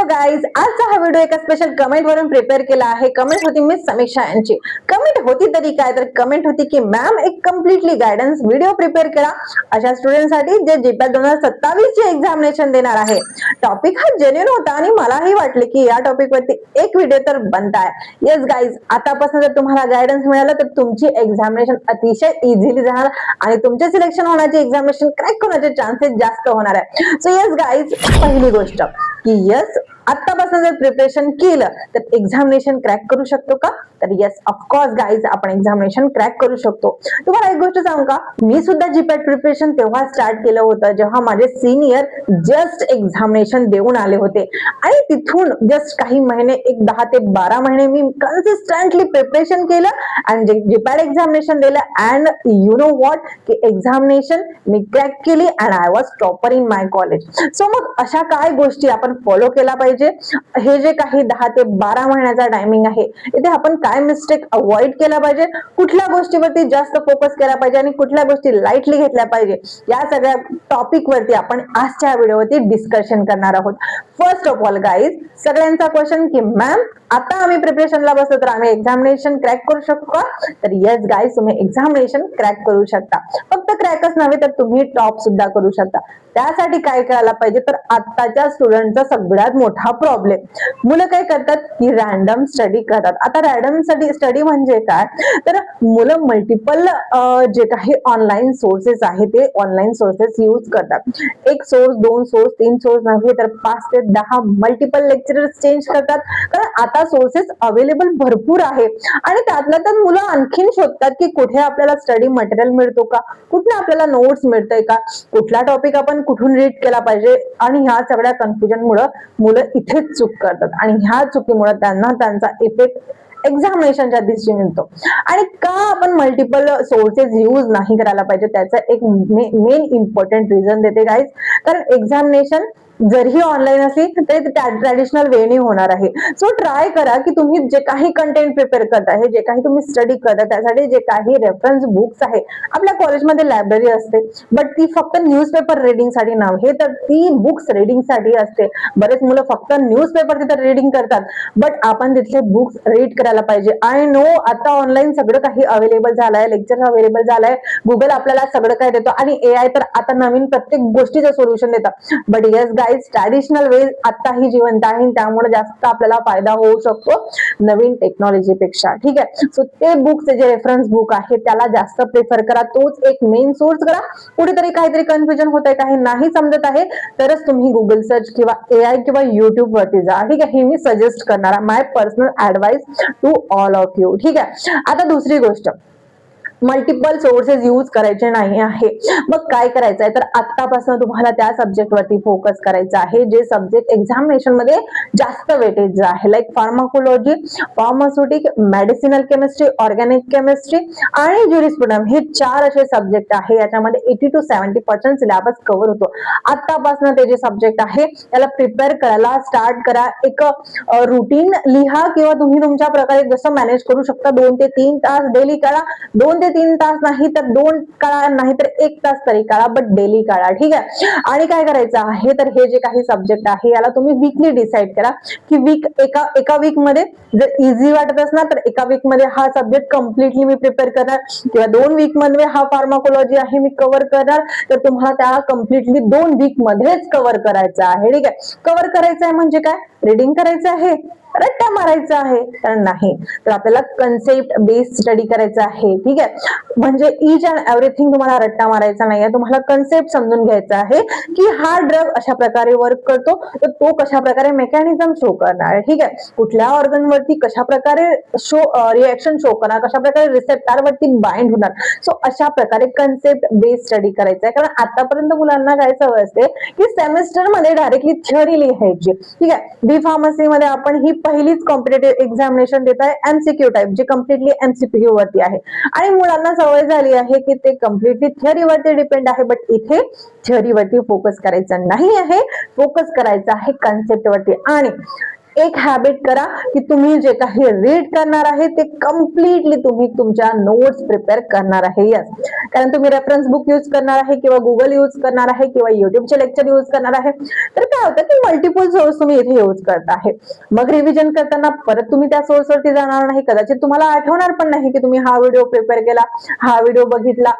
Guys, आजचा हा video एका स्पेशल कमेंट वरून प्रिपेअर केला आहे. कमेंट होती मिस समीक्षा यांची. कमेंट होती तरी काय, तर कमेंट होती की मॅम एक कम्प्लिटली गायडन्स व्हिडिओ प्रिपेअर करा अशा स्टुडंटसाठी जे जीपॅट 2027 चे एक्झामिनेशन देणार आहे. टॉपिक हा जेन्युइन होता आणि मलाही वाटले की या टॉपिक वरती एक व्हिडिओ तर बनताय. येस गाईज, आतापासून जर तुम्हाला गायडन्स मिळालं तर तुमची एक्झामिनेशन अतिशय इझिली जाणार आणि तुमचे सिलेक्शन होण्याचे, एक्झामिनेशन क्रॅक होण्याचे चान्सेस जास्त होणार आहे. सो येस गाईज, पहिली गोष्ट की यस, आतापासून जर प्रिपरेशन केलं तर एक्झामिनेशन क्रॅक करू शकतो का? तर येस, ऑफकोर्स गाईज, आपण एक्झामिनेशन क्रॅक करू शकतो. तुम्हाला एक गोष्ट सांगू का, मी सुद्धा जीपॅट प्रिपरेशन तेव्हा स्टार्ट केलं होतं जेव्हा माझे सिनियर जस्ट एक्झामिनेशन देऊन आले होते आणि तिथून जस्ट काही महिने, एक 10 ते 12 महिने मी कन्सिस्टंटली प्रिपरेशन केलं आणि जीपॅट एक्झामिनेशन दिलं. अँड यू नो व्हॉट, की एक्झामिनेशन मी क्रॅक केली and I was topper in my college. So मग अशा काय गोष्टी आपण फॉलो केला पाहिजे? हे जे काही 10 ते 12 महिन्याचा टायमिंग आहे, इथे आपण काय मिस्टेक अवॉइड केला पाहिजे, कुठल्या गोष्टीवरती जास्त फोकस केला पाहिजे आणि कुठल्या गोष्टी लाईटली घेतल्या पाहिजे, या सगळ्या टॉपिक वरती आपण आजच्या व्हिडिओवरती डिस्कशन करणार आहोत. फर्स्ट ऑफ ऑल गाईज, सगळ्यांचा क्वेश्चन की मॅम आता आम्ही प्रिपरेशनला बसलो तर आम्ही एक्झामिनेशन क्रॅक करू शकतो का? तर येस गाईज, तुम्ही एक्झामिनेशन क्रॅक करू शकता. फक्त क्रॅकच नव्हे तर तुम्ही टॉप सुद्धा करू शकता. त्यासाठी काय करायला पाहिजे, तर आताच्या स्टुडंटचा सगळ्यात मोठा प्रॉब्लेम, मुलं काय करतात की रॅन्डम स्टडी करतात. आता रॅन्डम स्टडी म्हणजे काय, तर मुलं मल्टिपल जे काही ऑनलाईन सोर्सेस आहेत ते ऑनलाईन सोर्सेस यूज करतात. एक सोर्स, दोन सोर्स, तीन सोर्स नव्हे तर 5 ते 10 मल्टिपल लेक्चरर्स चेंज करतात. कारण आता सोर्सेस अवेलेबल भरपूर आहे आणि त्यातल्या त्यात मुलं आणखीन शोधतात की कुठे आपल्याला स्टडी मटेरियल मिळतो का, कुठे आपल्याला नोट्स मिळतंय का, कुठला टॉपिक आपण कुठून रीड केला पाहिजे. आणि ह्या सगळ्या कन्फ्युजनमुळे मुलं इथेच चूक करतात आणि ह्या चुकीमुळे त्यांना त्यांचा इफेक्ट एक्झामिनेशनच्या दिवशी मिळतो. आणि का आपण मल्टिपल सोर्सेस यूज नाही करायला पाहिजे, त्याचं एक मेन इम्पॉर्टंट रिझन देते गाईज. कारण एक्झामिनेशन जरी ऑनलाईन असली तरी ट्रॅडिशनल वेने होणार आहे. सो ट्राय करा की तुम्ही जे काही कंटेंट प्रिपेअर करताय, जे काही तुम्ही स्टडी करता, त्यासाठी जे काही रेफरन्स बुक्स आहे, आपल्या कॉलेजमध्ये लायब्ररी असते, बट ती फक्त न्यूजपेपर रीडिंग साठी नव्हे तर ती बुक्स रीडिंग साठी असते. बरेच मुलं फक्त न्यूजपेपर तिथे रीडिंग करतात, बट आपण तिथले बुक्स रीड करायला पाहिजे. आय नो आता ऑनलाईन सगळं काही अवेलेबल झालंय, लेक्चर अवेलेबल झालंय, गुगल आपल्याला सगळं काय देतो आणि एआय तर आता नवीन प्रत्येक गोष्टीचं सोल्युशन देतात. बट येस गाईज, ट्रॅडिशनल वे आताही जिवंत आहे, त्यामुळे जास्त आपल्याला फायदा होऊ शकतो नवीन टेक्नॉलॉजी पेक्षा. ठीक आहे, सो ते बुक्स, जे रेफरन्स बुक आहे त्याला जास्त प्रिफर करा, तोच एक मेन सोर्स करा. कुठेतरी काहीतरी कन्फ्युजन होत आहे, काही नाही समजत आहे, तरच तुम्ही गुगल सर्च किंवा एआय किंवा युट्यूब वरती जा. ठीक आहे, हे मी सजेस्ट करणार, my personal advice to all of you. ठीक आहे, आता दुसरी गोष्ट, मल्टिपल सोर्सेस यूज करायचे नाही आहे. मग काय करायचं आहे, तर आतापासून तुम्हाला त्या सब्जेक्ट वरती फोकस करायचं आहे जे सब्जेक्ट एक्झामिनेशन मध्ये जास्त वेटेज आहे, like pharmacology, pharmaceutic, medicinal chemistry, organic chemistry आणि ज्युरिस्प्रुडन्स. हे 4 असे सब्जेक्ट आहे, याच्यामध्ये 80 to 70% सिलेबस कव्हर होतो. आतापासून ते जे सब्जेक्ट आहे त्याला प्रिपेअर करायला स्टार्ट करा. एक रुटीन लिहा किंवा तुम्ही तुमच्या प्रकारे जसं मॅनेज करू शकता. 2 ते 3 तास डेली करा. 2 ते 3 तास नाही तर 2 काळा, नाही तर 1 तास तरी काढा, बट डेली काढा. ठीक आहे, आणि काय करायचं आहे, तर हे जे काही सब्जेक्ट आहे याला तुम्ही वीकली डिसाईड करा की एका वीक मध्ये जर इझी वाटत असणार तर एका वीक मध्ये हा सब्जेक्ट कम्प्लिटली मी प्रिपेअर करणार, किंवा 2 वीक मध्ये हा फार्माकोलॉजी आहे मी कव्हर करणार, तर तुम्हाला त्या कम्प्लिटली 2 वीक मध्येच कव्हर करायचं आहे. ठीक आहे, कव्हर करायचं आहे म्हणजे काय, रीडिंग करायचं आहे, रट्टा मारायचा आहे तर नाही, तर आपल्याला कन्सेप्ट बेस्ड स्टडी करायचा आहे. ठीक आहे, म्हणजे इच अँड एव्हरीथिंग तुम्हाला रट्टा मारायचा नाहीये, तुम्हाला कन्सेप्ट समजून घ्यायचा आहे की हा ड्रग अशा प्रकारे वर्क करतो, तर तो कशा प्रकारे मेकॅनिझम शो करणार. ठीक आहे, कुठल्या ऑर्गन वरती कशा प्रकारे रिएक्शन शो करणार, कशा प्रकारे रिसेप्टर वरती बाइंड होणार. सो अशा प्रकारे कन्सेप्ट बेस्ड स्टडी करायचा आहे. कारण आतापर्यंत मुलांना काय सवय असते की सेमिस्टर मध्ये डायरेक्टली थिअरी लिहायची. ठीक आहे, बी फार्मसी मध्ये आपण ही पहिलीच कॉम्पिटेटिव्ह एक्झामिनेशन देत आहे एमसीक्यू टाइप, जे कम्प्लिटली एमसीक्यू वरती आहे आणि मुलांना सवय झाली आहे की ते कम्प्लिटली थिअरी वरती डिपेंड आहे. बट इथे थिअरी वरती फोकस करायचा नाही आहे, फोकस करायचा आहे कन्सेप्ट वरती. आणि एक हॅबिट करा की तुम्ही जे काही रीड करणार आहे ते कम्प्लिटली तुम्ही तुमच्या नोट्स प्रिपेअर करणार आहे. यस, कारण तुम्ही रेफरन्स बुक यूज करणार आहे किंवा गुगल यूज करणार आहे किंवा युट्यूबचे लेक्चर यूज करणार आहे, तर काय होतं की मल्टिपल सोर्स तुम्ही इथे यूज करत आहे. मग रिव्हिजन करताना परत तुम्ही त्या सोर्सवरती जाणार नाही, कदाचित तुम्हाला आठवणार पण नाही की तुम्ही हा व्हिडिओ प्रिपेअर केला, हा व्हिडिओ बघितला,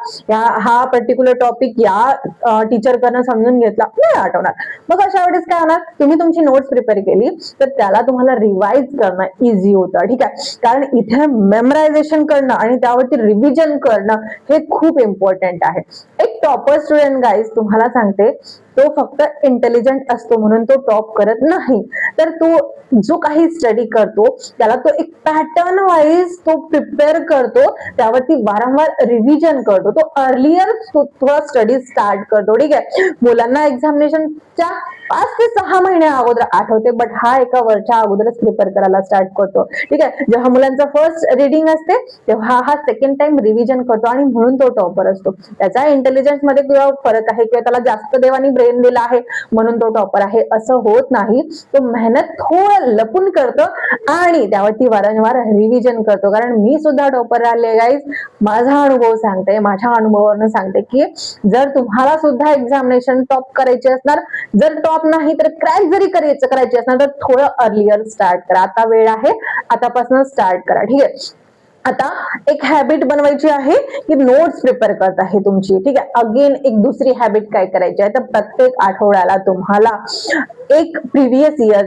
हा पर्टिक्युलर टॉपिक या टीचर कडनं समजून घेतला, नाही आठवणार. मग अशा वेळेस काय होणार, तुम्ही तुमची नोट्स प्रिपेअर केली तर त्याला तुम्हाला रिवाइज करणं इझी होतं. ठीक आहे, कारण इथे मेमरायझेशन करणं आणि त्यावरती रिव्हिजन करणं हे खूप इम्पॉर्टंट आहे. एक टॉपर स्टुडंट गाईज तुम्हाला सांगते, तो फक्त इंटेलिजंट असतो म्हणून तो टॉप करत नाही, तर तो जो काही स्टडी करतो त्याला तो एक पॅटर्न वाईज तो प्रिपेअर करतो, त्यावरती वारंवार रिव्हिजन करतो, तो अर्लियर थोडा स्टडी स्टार्ट करतो. ठीक आहे, मुलांना एक्झामिनेशनच्या 5 ते 6 महिन्या अगोदर आठवते, बट हा एका वर्षा अगोदरच प्रिपेअर करायला स्टार्ट करतो. ठीक आहे, जेव्हा मुलांचा फर्स्ट रीडिंग असते तेव्हा हा सेकंड टाइम रिव्हिजन करतो आणि म्हणून तो टॉपर असतो. त्याचा इंटेलिजन्स मध्ये किंवा फरक आहे किंवा त्याला जास्त देवानी ब्रेन दिला आहे म्हणून तो टॉपर आहे असं होत नाही. तो मेहनत थोडं लपून करतो आणि त्यावरती वारंवार रिव्हिजन करतो. कारण मी सुद्धा टॉपर राहिले गाईज, माझा अनुभव सांगते, माझ्या अनुभवावरून सांगते की जर तुम्हाला सुद्धा एक्झामिनेशन टॉप करायचे असणार, जर टॉप नाही तर क्रॅक जरी करायची असणार तर थोडं अर्लियर स्टार्ट करा. आता वेळ आहे, आतापासून स्टार्ट करा. ठीक आहे, आता एक हॅबिट बनवायची आहे की नोट्स प्रिपेअर करत आहे तुमची. ठीक आहे, अगेन एक दुसरी हॅबिट काय करायची आहे तर प्रत्येक आठवड्याला तुम्हाला एक प्रिव्हियस इयर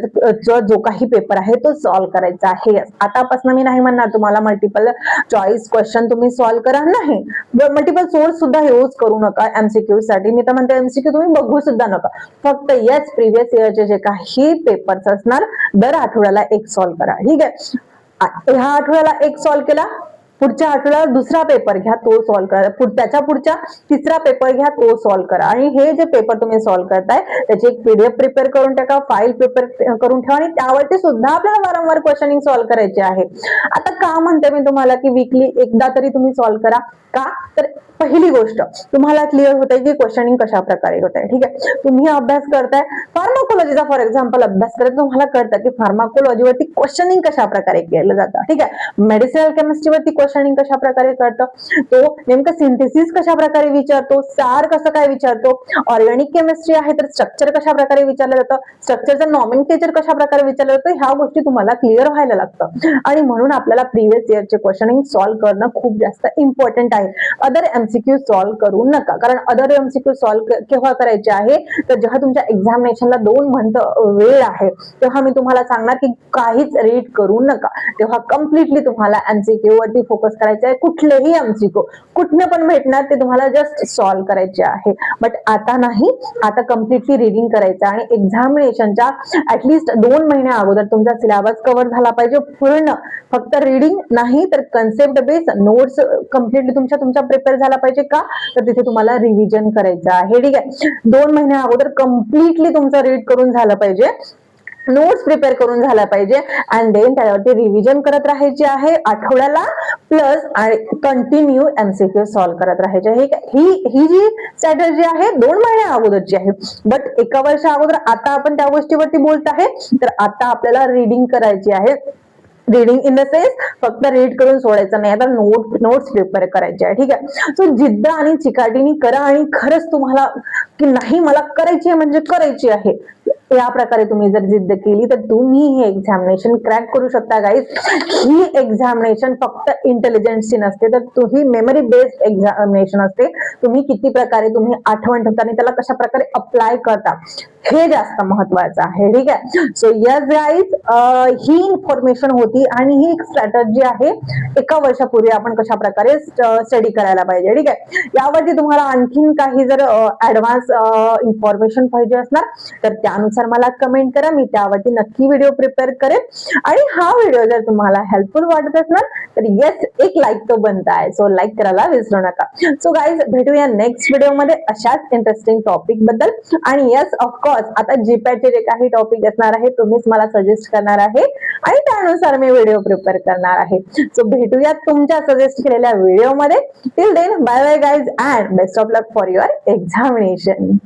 जो काही पेपर आहे तो सॉल्व्ह करायचा आहे. आतापासून मी नाही म्हणणार तुम्हाला मल्टिपल चॉईस क्वेश्चन तुम्ही सॉल्व्ह करा, नाही, मल्टिपल सोर्स सुद्धा यूज करू नका एमसीक्यू साठी. मी तर म्हणते एमसीक्यू तुम्ही बघू सुद्धा नका, फक्त येस प्रिव्हियस इयरचे जे काही पेपर्स असणार दर आठवड्याला एक सॉल्व्ह करा. ठीक आहे, ह्या आठवड्याला एक सॉल्व्ह केला, पुढच्या आठवड्याला दुसरा पेपर घ्या, तो सॉल्व्ह करा, त्याच्या पुढच्या तिसरा पेपर घ्या, तो सॉल्व्ह करा. आणि हे जे पेपर तुम्ही सॉल्व्ह करताय त्याची एक पीडीएफ प्रिपेअर करून टाका, फाईल प्रिपेअर करून ठेवा आणि त्यावरती सुद्धा आपल्याला वारंवार क्वेश्चनिंग सॉल्व्ह करायचे आहे. आता का म्हणते मी तुम्हाला की वीकली एकदा तरी तुम्ही सॉल्व्ह करा, का तर पहिली गोष्ट तुम्हाला क्लिअर होत आहे की क्वेश्चनिंग कशा प्रकारे होत आहे. ठीक आहे, तुम्ही अभ्यास करताय फार्माकोलॉजीचा, फॉर एक्झाम्पल अभ्यास करत तुम्हाला कळतं की फार्माकोलॉजीवरती क्वेश्चनिंग कशा प्रकारे केलं जातं. ठीक आहे, मेडिसिनल केमिस्ट्रीवरती क्वेश्चनिंग कशा प्रकारे करतो, तो नेमकं सिंथेसिस कशा प्रकारे विचारतो, सार कसं काय विचारतो, ऑर्गॅनिक केमिस्ट्री आहे तर स्ट्रक्चर कशा प्रकारे विचारलं जातं, स्ट्रक्चरचं नॉमेनक्लेचर कशा प्रकारे विचारलं जातं, ह्या गोष्टी तुम्हाला क्लिअर व्हायला लागतं. आणि म्हणून आपल्याला प्रिव्हियस इयरचे क्वेश्चनिंग सॉल्व्ह करणं खूप जास्त इम्पॉर्टंट आहे. अदर एमसीक्यू सॉल्व्ह करू नका, कारण अदर एमसीक्यू सॉल्व्ह केव्हा करायचे आहे तर जेव्हा तुमच्या एक्झामिनेशनला 2 मंथ वेळ आहे तेव्हा मी तुम्हाला सांगणार की काहीच रीड करू नका. तेव्हा कम्प्लिटली तुम्हाला एमसीक्यू वरती फोकस करायचं आहे. कुठलेही एमसीक्यू कुठनं पण भेटणार ते तुम्हाला जस्ट सॉल्व्ह करायचे आहे, बट आता नाही, आता कम्प्लिटली रीडिंग करायचं आणि एक्झामिनेशनच्या ऍटलीस्ट 2 महिन्या अगोदर तुमचा सिलेबस कव्हर झाला पाहिजे पूर्ण. फक्त रीडिंग नाही तर कन्सेप्ट बेस नोट्स कम्प्लिटली तुमच्या प्रिपेअर झाला पाहिजे. का तर तिथे तुम्हाला रिव्हिजन करायचं आहे. ठीक आहे, 2 महिन्या अगोदर कम्प्लिटली तुमचं रीड करून झालं पाहिजे, नोट्स प्रिपेअर करून झाला पाहिजे अँड देन त्यावरती रिव्हिजन करत राहायची आहे आठवड्याला, प्लस कंटिन्यू एमसीक्यू सॉल्व्ह करत राहायचे. ही जी स्ट्रॅटेजी आहे 2 महिन्या अगोदरची आहे, बट एका वर्षा अगोदर आता आपण त्या गोष्टीवरती बोलत आहे तर आता आपल्याला रीडिंग करायची आहे. रीडिंग इन द सेन्स फक्त रीड करून सोडायचं नाही, आता नोट्स प्रिपेअर करायचे आहे. ठीक आहे, सो जिद्द आणि चिकाटीने करा आणि खरंच तुम्हाला की नाही मला करायची आहे म्हणजे करायची आहे या प्रकारे तुम्ही जर जिद्द केली तर तुम्ही हे एक्झामिनेशन क्रॅक करू शकता गाईज. ही एक्झामिनेशन फक्त इंटेलिजन्सची नसते तर तुम्ही मेमरी बेस्ड एक्झामिनेशन असते. तुम्ही किती प्रकारे तुम्ही आठवण ठेवता आणि त्याला कशा प्रकारे अप्लाय करता हे जास्त महत्वाचं आहे. ठीक आहे, सो यस गाईज, ही इन्फॉर्मेशन होती आणि ही एक स्ट्रॅटेजी आहे एका वर्षापूर्वी आपण कशा प्रकारे स्टडी करायला पाहिजे. ठीक आहे, यावरती तुम्हाला आणखीन काही जर ऍडव्हान्स इन्फॉर्मेशन पाहिजे असणार तर त्यानुसार मला कमेंट करा, मी त्यावरती नक्की व्हिडिओ प्रिपेअर करेन. आणि हा व्हिडिओ जर तुम्हाला हेल्पफुल वाटत असणार तर येस एक लाईक तो बनता आहे, सो लाईक करायला विसरू नका. सो गाईज भेटूया नेक्स्ट व्हिडिओ मध्ये अशाच इंटरेस्टिंग टॉपिक बद्दल. आणि येस ऑफकोर्स आता जीपॅटचे जे काही टॉपिक असणार आहे तुम्हीच मला सजेस्ट करणार आहे आणि त्यानुसार मी व्हिडिओ प्रिपेअर करणार आहे. सो भेटूया तुमच्या सजेस्ट केलेल्या व्हिडिओ मध्ये. Till then bye bye guys and best of luck for your examination.